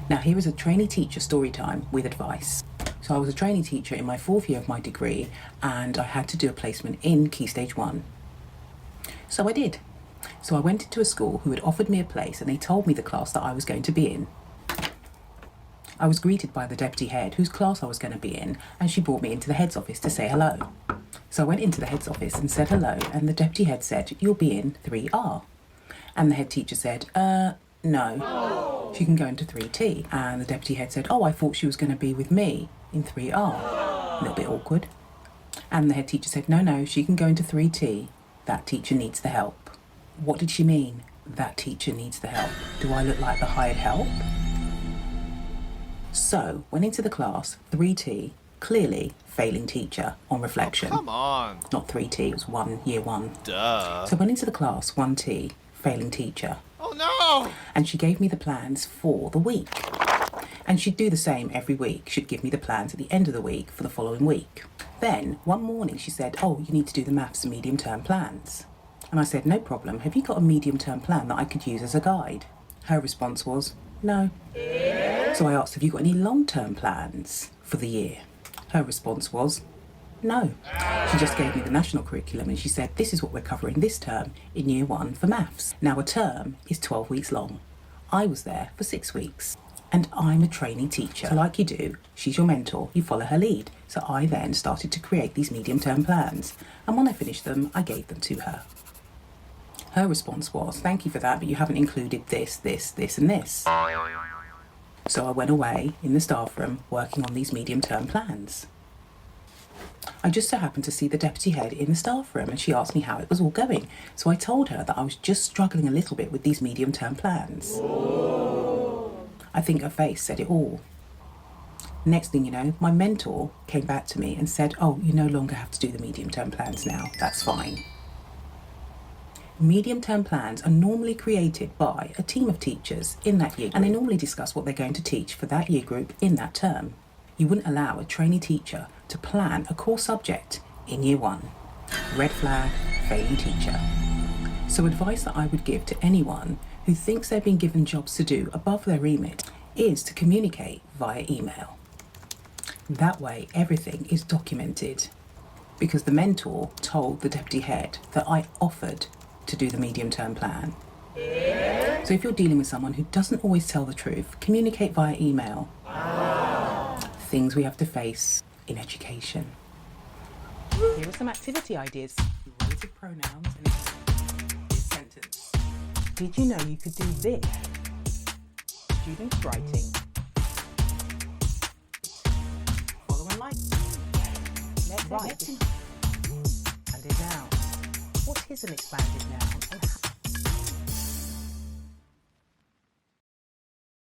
Now here is a trainee teacher story time with advice. So I was a trainee teacher in my 4th year of my degree and I had to do a placement in Key Stage 1. So I did. So I went into a school who had offered me a place and they told me the class that I was going to be in. I was greeted by the deputy head whose class I was going to be in, and she brought me into the head's office to say hello. So I went into the head's office and said hello, and the deputy head said, "You'll be in 3R. And the head teacher said, no, she can go into 3T. And the deputy head said, oh, I thought she was going to be with me in 3R. A little bit awkward. And the head teacher said, no, she can go into 3T. That teacher needs the help. What did she mean? That teacher needs the help. Do I look like the hired help? So, went into the class, 3T, clearly failing teacher on reflection. Oh, come on. Not 3T, it was year 1. Duh. So went into the class, 1T, failing teacher. Oh no! And she gave me the plans for the week. And she'd do the same every week. She'd give me the plans at the end of the week for the following week. Then, one morning she said, oh, you need to do the maths and medium term plans. And I said, no problem, have you got a medium term plan that I could use as a guide? Her response was, no. So I asked, have you got any long-term plans for the year? Her response was, no. She just gave me the national curriculum and she said, this is what we're covering this term in year 1 for maths. Now a term is 12 weeks long. I was there for 6 weeks. And I'm a trainee teacher. So like you do, she's your mentor, you follow her lead. So I then started to create these medium-term plans. And when I finished them, I gave them to her. Her response was, thank you for that, but you haven't included this, this, this, and this. So I went away in the staff room working on these medium-term plans. I just so happened to see the deputy head in the staff room and she asked me how it was all going. So I told her that I was just struggling a little bit with these medium-term plans. I think her face said it all. Next thing you know, my mentor came back to me and said, oh, you no longer have to do the medium-term plans now. That's fine. Medium-term plans are normally created by a team of teachers in that year, and they normally discuss what they're going to teach for that year group in that term. You wouldn't allow a trainee teacher to plan a core subject in year 1. Red flag, failing teacher. So advice that I would give to anyone who thinks they're being given jobs to do above their remit is to communicate via email. That way everything is documented, because the mentor told the deputy head that I offered to do the medium-term plan. So if you're dealing with someone who doesn't always tell the truth, communicate via email. Things we have to face in education. Here are some activity ideas. Relative pronouns and this sentence. Did you know you could do this? Students writing. Follow and like. Let's write. And a noun. What is an expanded noun?